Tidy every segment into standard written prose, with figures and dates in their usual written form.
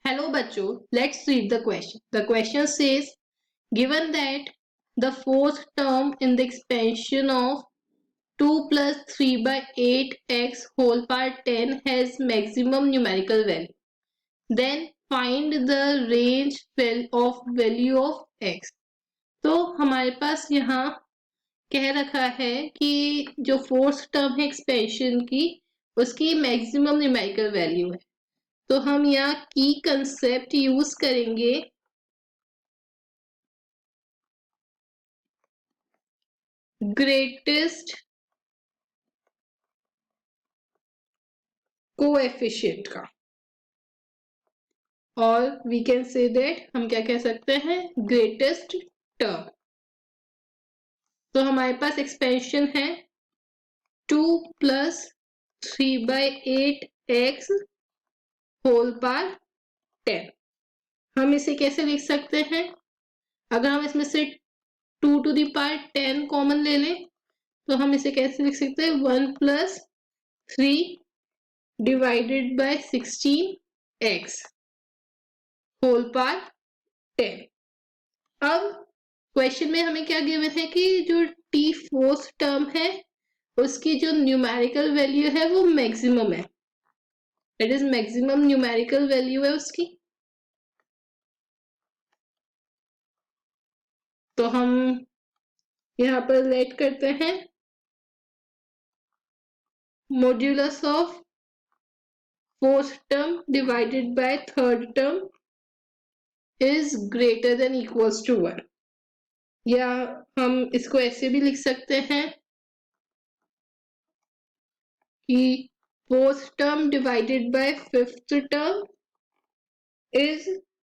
Hello bachcho, let's read the question. The question says, given that the fourth term in the expansion of 2 plus 3 by 8x whole power 10 has maximum numerical value, then find the range of value of x. तो हमारे पास यहाँ कह रखा है कि जो fourth term है expansion की उसकी मैक्सिमम न्यूमेरिकल वैल्यू है, तो हम यहाँ की कंसेप्ट यूज करेंगे ग्रेटेस्ट कोएफिशिएंट का, और वी कैन से दैट हम क्या कह सकते हैं ग्रेटेस्ट टर्म। तो हमारे पास एक्सपेंशन है 2 plus 3 by 8x whole power 10। हम इसे कैसे लिख सकते हैं? अगर हम इसमें से 2 टू दी पावर 10 कॉमन ले लें तो हम इसे कैसे लिख सकते हैं 1 plus 3 divided by 16x whole power 10। अब क्वेश्चन में हमें क्या गिवन है कि जो टी फोर्थ टर्म है उसकी जो न्यूमेरिकल वैल्यू है वो मैक्सिमम है, it is maximum numerical value है उसकी। तो हम यहाँ पर लेट करते हैं modulus of fourth term divided by third term is greater than equals to 1, या हम इसको ऐसे भी लिख सकते हैं कि fourth term divided by fifth term is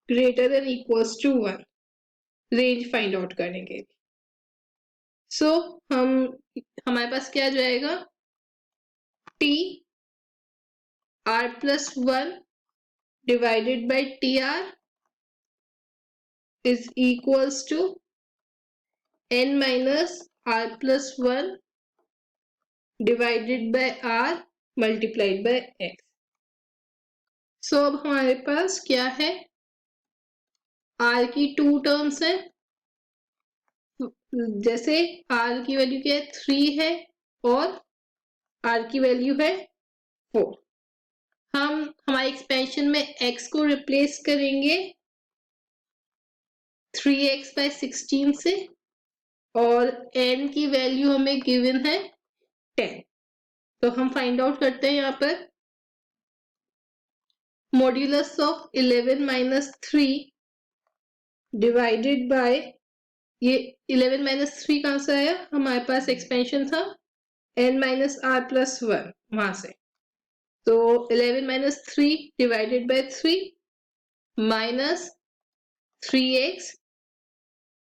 greater than equals to 1, range find out करने के लिए। सो हमारे पास क्या जाएगा T R plus 1 divided by T R is equals to n minus r plus 1 divided by r multiplied by x। सो अब हमारे पास क्या है, r की 2 टर्म्स है, जैसे r की वैल्यू क्या है 3 है और r की वैल्यू है 4। हम हमारे एक्सपेंशन में x को रिप्लेस करेंगे 3x by 16 से, और n की वैल्यू हमें गिवन है 10। तो हम फाइंड आउट करते हैं यहाँ पर modulus of 11 minus 3 divided bye, ये 11 माइनस 3 कहाँ से आया, हमारे पास एक्सपेंशन था n माइनस r प्लस 1 वहां से। तो 11 minus 3 divided bye 3 minus 3x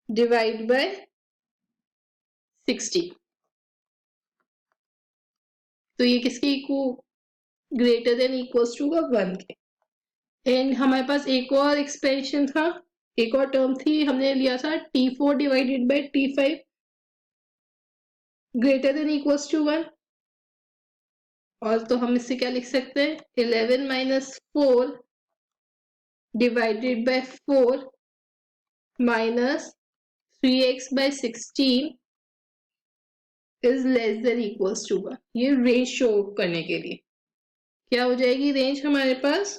divide by 16। तो ये किसके ग्रेटर देन इक्वल्स टू का 1 के। एंड हमारे पास एक और एक्सपेंशन था, एक और टर्म थी, हमने लिया था t4 divided by t5 greater than equals to 1, और तो हम इससे क्या लिख सकते हैं 11 minus 4 divided by 4 minus 3x by 16 is less than equals to 1। ये रेंज शो करने के लिए क्या हो जाएगी रेंज हमारे पास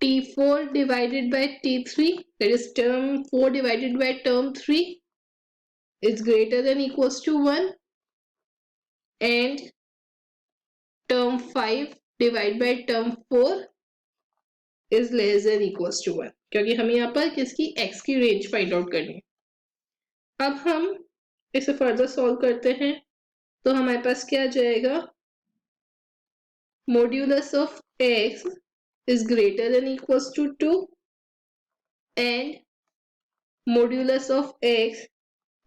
t4 divided by t3, that is term 4 divided by term 3 is greater than equals to 1, and term 5 divided by term 4 is less than equals to 1, क्योंकि हमें यहाँ पर किसकी x की रेंज फाइंड आउट करनी है। अब हम इसे फर्दर सॉल्व करते हैं तो हमारे पास क्या जाएगा modulus of x is greater than equals to 2 and modulus of x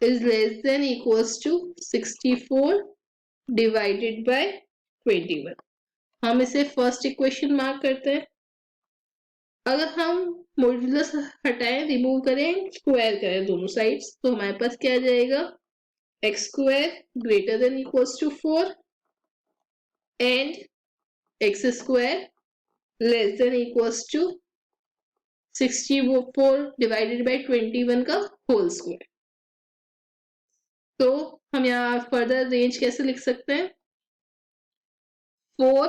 is less than equals to 64 divided by 21। हम इसे फर्स्ट इक्वेशन मार्क करते हैं। अगर हम मॉड्यूलस हटाएं, रिमूव करें, स्क्वायर करें दोनों साइड्स, तो हमारे पास क्या जाएगा X square greater than equals to 4 and X square less than equals to 64 divided by 21 का होल स्क्वायर। तो हम यहाँ फर्दर रेंज कैसे लिख सकते हैं? 4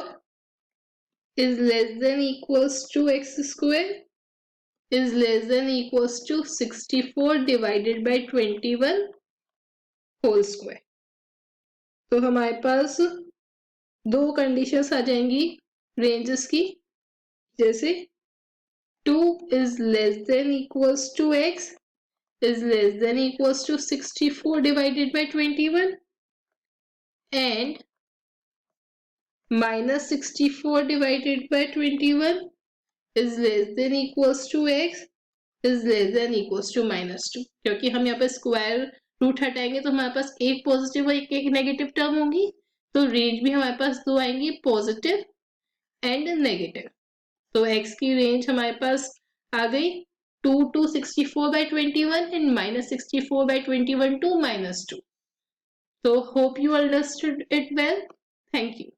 is less than equals to x square is less than equals to 64 divided by 21 whole square. तो हमारे पास दो कंडीशंस आ जाएंगी रेंजेस की, जैसे 2 is less than equals to x is less than equals to 64 divided by 21 and minus 64 divided by 21 is less than equals to x is less than equals to -2। क्योंकि हम यहाँ पे स्क्वायर रूट हटाएंगे तो हमारे पास एक पॉजिटिव और एक नेगेटिव टर्म होगी, तो रेंज भी हमारे पास दो आएंगी, पॉजिटिव एंड नेगेटिव। तो x की रेंज हमारे पास आ गई 2 to 64 by 21 and -64 by 21 to -2। So hope you understood it well. Thank you.